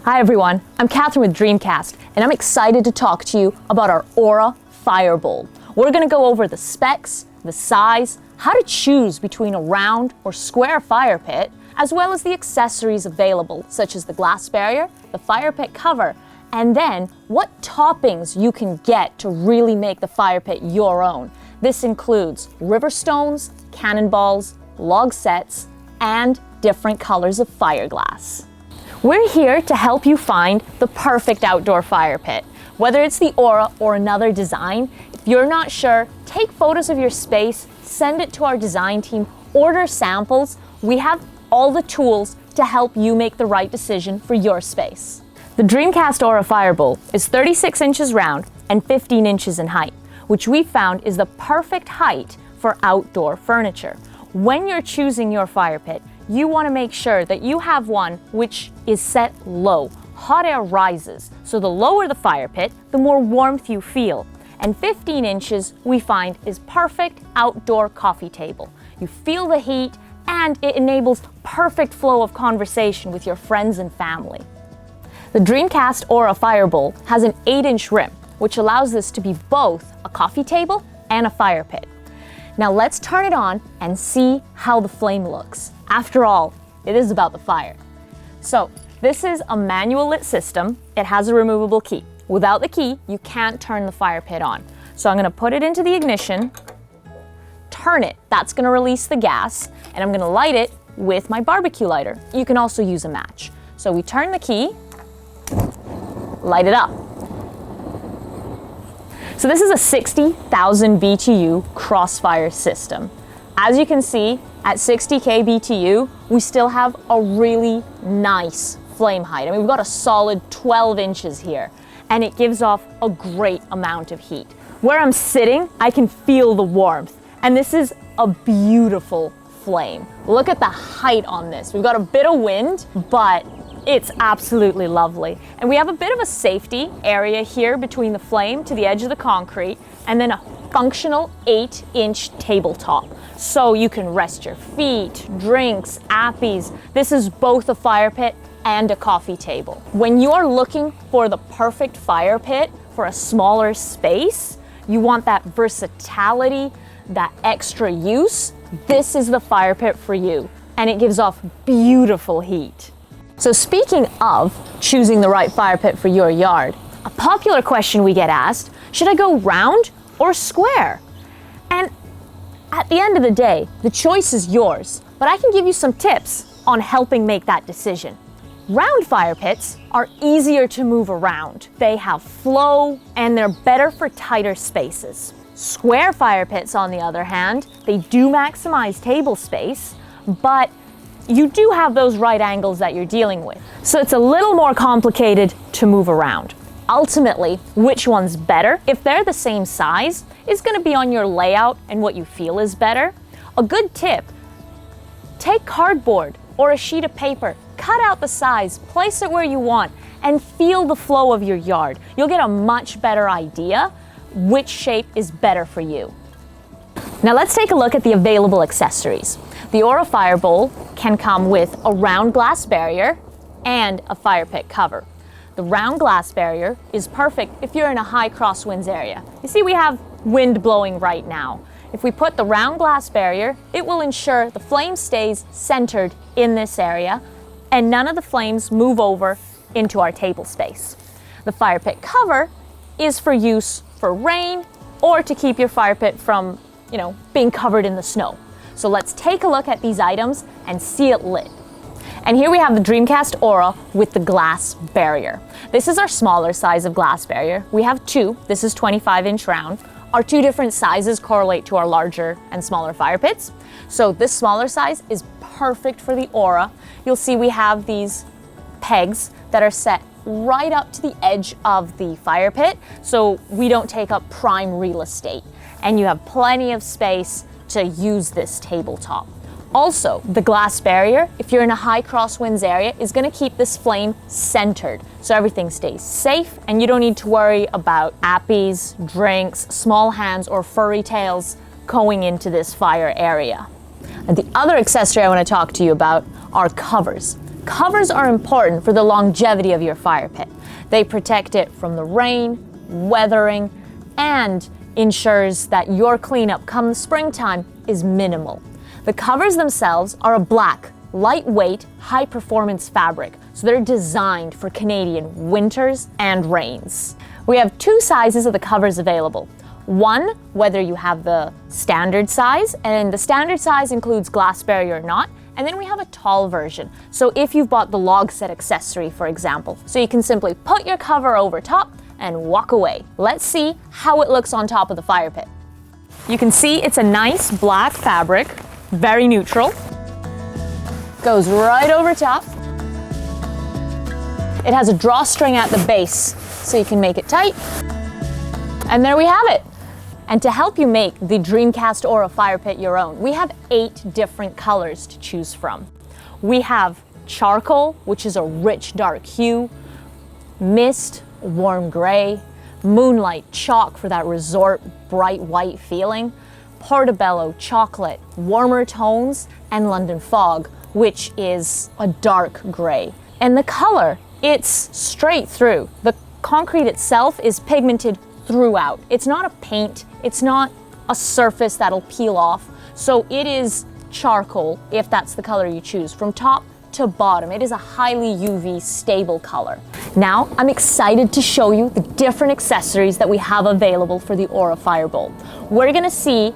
Hi everyone, I'm Catherine with DreamCast, and I'm excited to talk to you about our Aura Fire Bowl. We're going to go over the specs, the size, how to choose between a round or square fire pit, as well as the accessories available, such as the glass barrier, the fire pit cover, and then what toppings you can get to really make the fire pit your own. This includes river stones, cannonballs, log sets, and different colors of fireglass. We're here to help you find the perfect outdoor fire pit. Whether it's the Aura or another design, if you're not sure, take photos of your space, send it to our design team, order samples. We have all the tools to help you make the right decision for your space. The DreamCast Aura Fire Bowl is 36 inches round and 15 inches in height, which we found is the perfect height for outdoor furniture. When you're choosing your fire pit, you want to make sure that you have one which is set low. Hot air rises, so the lower the fire pit, the more warmth you feel. And 15 inches we find is perfect outdoor coffee table. You feel the heat and it enables perfect flow of conversation with your friends and family. The DreamCast Aura Fire Bowl has an 8-inch rim, which allows this to be both a coffee table and a fire pit. Now let's turn it on and see how the flame looks. After all, it is about the fire. So this is a manual lit system. It has a removable key. Without the key, you can't turn the fire pit on. So I'm gonna put it into the ignition, turn it, that's gonna release the gas, and I'm gonna light it with my barbecue lighter. You can also use a match. So we turn the key, light it up. So this is a 60,000 BTU crossfire system. As you can see, at 60K BTU, we still have a really nice flame height. I mean, we've got a solid 12 inches here, and it gives off a great amount of heat. Where I'm sitting, I can feel the warmth, and this is a beautiful flame. Look at the height on this. We've got a bit of wind, but it's absolutely lovely. And we have a bit of a safety area here between the flame to the edge of the concrete, and then a functional 8-inch tabletop. So you can rest your feet, drinks, appies. This is both a fire pit and a coffee table. When you're looking for the perfect fire pit for a smaller space, you want that versatility, that extra use, this is the fire pit for you. And it gives off beautiful heat. So speaking of choosing the right fire pit for your yard, a popular question we get asked, should I go round or square? And at the end of the day, the choice is yours, but I can give you some tips on helping make that decision. Round fire pits are easier to move around. They have flow and they're better for tighter spaces. Square fire pits, on the other hand, they do maximize table space, but you do have those right angles that you're dealing with. So it's a little more complicated to move around. Ultimately, which one's better, if they're the same size, is gonna be on your layout and what you feel is better. A good tip, take cardboard or a sheet of paper, cut out the size, place it where you want, and feel the flow of your yard. You'll get a much better idea which shape is better for you. Now let's take a look at the available accessories. The Aura Fire Bowl can come with a round glass barrier and a fire pit cover. The round glass barrier is perfect if you're in a high crosswinds area. You see, we have wind blowing right now. If we put the round glass barrier, it will ensure the flame stays centered in this area and none of the flames move over into our table space. The fire pit cover is for use for rain or to keep your fire pit from, being covered in the snow. So let's take a look at these items and see it lit. And here we have the DreamCast Aura with the glass barrier. This is our smaller size of glass barrier. We have two. This is 25-inch round. Our two different sizes correlate to our larger and smaller fire pits. So this smaller size is perfect for the Aura. You'll see we have these pegs that are set right up to the edge of the fire pit, so we don't take up prime real estate. And you have plenty of space to use this tabletop. Also, the glass barrier, if you're in a high crosswinds area, is going to keep this flame centered, so everything stays safe and you don't need to worry about appies, drinks, small hands, or furry tails going into this fire area. And the other accessory I want to talk to you about are covers. Covers are important for the longevity of your fire pit. They protect it from the rain, weathering, and ensures that your cleanup come the springtime is minimal. The covers themselves are a black, lightweight, high-performance fabric, so they're designed for Canadian winters and rains. We have two sizes of the covers available. One, whether you have the standard size, and the standard size includes glass barrier or not, and then we have a tall version. So if you've bought the log set accessory, for example, so you can simply put your cover over top and walk away. Let's see how it looks on top of the fire pit. You can see it's a nice black fabric, very neutral. Goes right over top. It has a drawstring at the base, so you can make it tight. And there we have it. And to help you make the DreamCast Aura Fire Pit your own, we have 8 different colors to choose from. We have charcoal, which is a rich dark hue, mist, warm gray, moonlight chalk for that resort bright white feeling, portobello chocolate, warmer tones, and London fog, which is a dark gray. And the color, it's straight through. The concrete itself is pigmented throughout. It's not a paint, it's not a surface that'll peel off. So it is charcoal, if that's the color you choose, from top to bottom. It is a highly UV stable color. Now, I'm excited to show you the different accessories that we have available for the Aura Fire Bowl. We're gonna see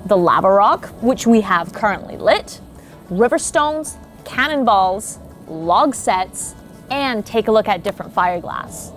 the lava rock, which we have currently lit, river stones, cannonballs, log sets, and take a look at different fire glass.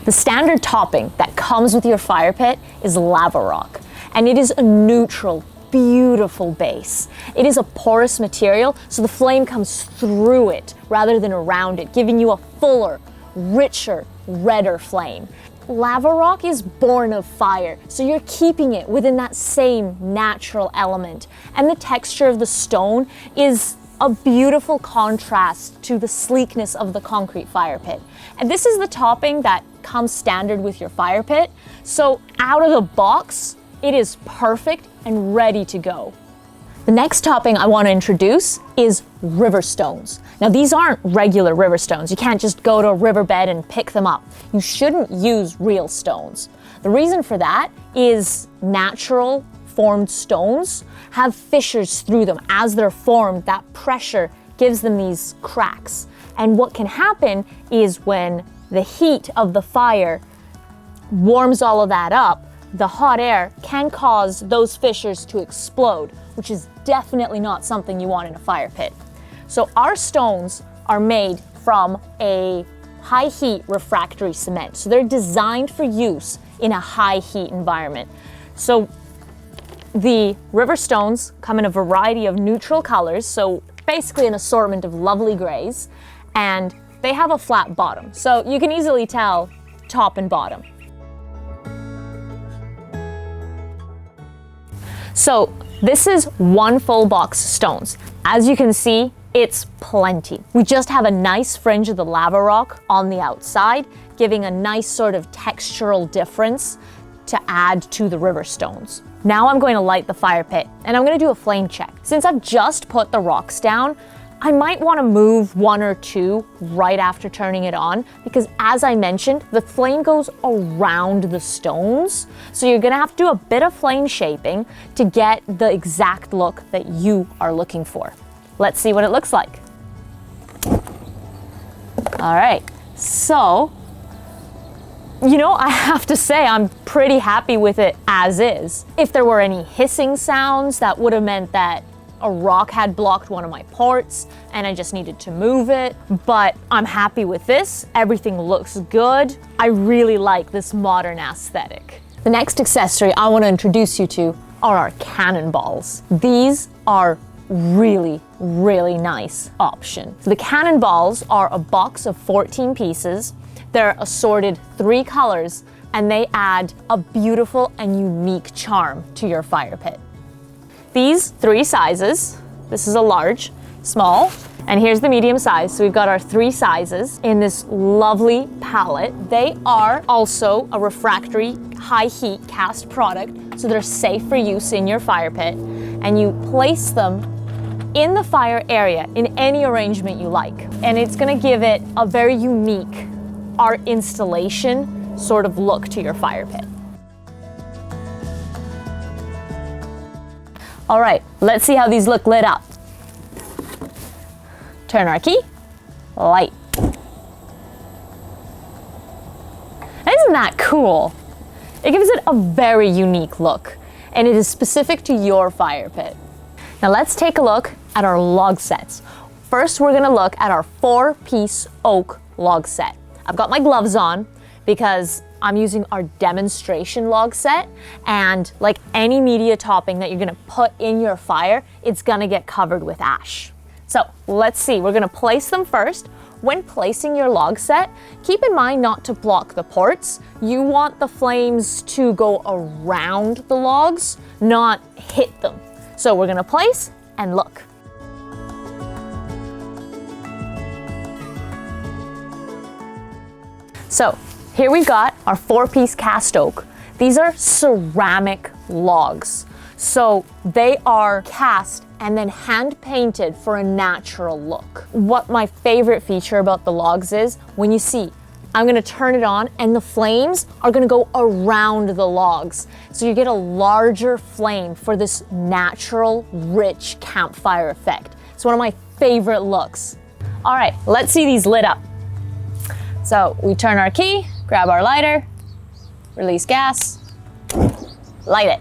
The standard topping that comes with your fire pit is lava rock, and it is a neutral, beautiful base. It is a porous material, so the flame comes through it rather than around it, giving you a fuller, richer, redder flame. Lava rock is born of fire, so you're keeping it within that same natural element. And the texture of the stone is a beautiful contrast to the sleekness of the concrete fire pit. And this is the topping that comes standard with your fire pit. So out of the box, it is perfect and ready to go. The next topping I want to introduce is river stones. Now these aren't regular river stones. You can't just go to a riverbed and pick them up. You shouldn't use real stones. The reason for that is natural formed stones have fissures through them. As they're formed, that pressure gives them these cracks. And what can happen is when the heat of the fire warms all of that up, the hot air can cause those fissures to explode, which is definitely not something you want in a fire pit. So our stones are made from a high heat refractory cement. So they're designed for use in a high heat environment. So the river stones come in a variety of neutral colors, so basically an assortment of lovely grays, and they have a flat bottom, so you can easily tell top and bottom. So this is one full box of stones. As you can see, it's plenty. We just have a nice fringe of the lava rock on the outside, giving a nice sort of textural difference to add to the river stones. Now I'm going to light the fire pit, and I'm going to do a flame check. Since I've just put the rocks down, I might want to move 1 or 2 right after turning it on, because as I mentioned, the flame goes around the stones. So you're gonna have to do a bit of flame shaping to get the exact look that you are looking for. Let's see what it looks like. All right, so, you know, I have to say I'm pretty happy with it as is. If there were any hissing sounds, that would have meant that a rock had blocked one of my ports and I just needed to move it, but I'm happy with this. Everything looks good. I really like this modern aesthetic. The next accessory I want to introduce you to are our cannonballs. These are really, really nice option. So the cannonballs are a box of 14 pieces. They're assorted 3 colors, and they add a beautiful and unique charm to your fire pit. These 3 sizes, this is a large, small, and here's the medium size. So we've got our 3 sizes in this lovely palette. They are also a refractory high heat cast product, so they're safe for use in your fire pit. And you place them in the fire area in any arrangement you like. And it's gonna give it a very unique art installation sort of look to your fire pit. All right, let's see how these look lit up. Turn our key, light. Isn't that cool? It gives it a very unique look, and it is specific to your fire pit. Now let's take a look at our log sets. First, we're gonna look at our 4-piece oak log set. I've got my gloves on because I'm using our demonstration log set, and like any media topping that you're gonna put in your fire, it's gonna get covered with ash. So let's see, we're gonna place them first. When placing your log set, keep in mind not to block the ports. You want the flames to go around the logs, not hit them. So we're gonna place and look. So here we've got our 4-piece cast oak. These are ceramic logs. So they are cast and then hand painted for a natural look. What my favorite feature about the logs is, when you see, I'm gonna turn it on and the flames are gonna go around the logs. So you get a larger flame for this natural, rich campfire effect. It's one of my favorite looks. All right, let's see these lit up. So we turn our key, grab our lighter, release gas, light it.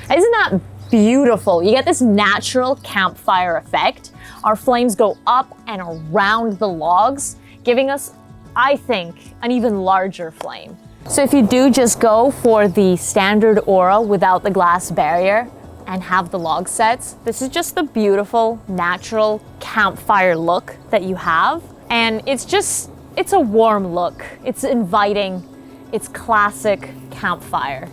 Isn't that beautiful? You get this natural campfire effect. Our flames go up and around the logs, giving us, I think, an even larger flame. So if you do just go for the standard Aura without the glass barrier and have the log sets, this is just the beautiful, natural campfire look that you have. And it's a warm look. It's inviting. It's classic campfire.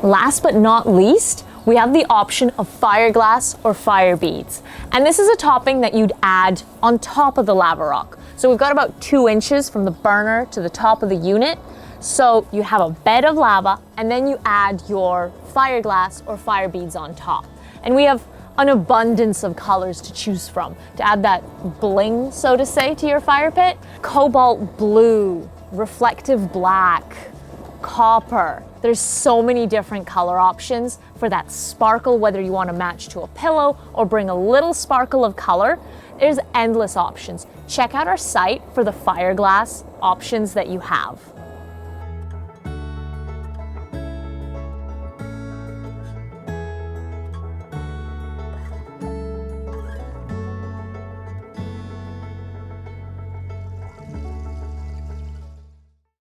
Last but not least, we have the option of fire glass or fire beads. And this is a topping that you'd add on top of the lava rock. So we've got about 2 inches from the burner to the top of the unit. So you have a bed of lava and then you add your fire glass or fire beads on top. And we have an abundance of colors to choose from to add that bling, so to say, to your fire pit. Cobalt blue, reflective black, copper. There's so many different color options for that sparkle, whether you want to match to a pillow or bring a little sparkle of color. There's endless options. Check out our site for the fire glass options that you have.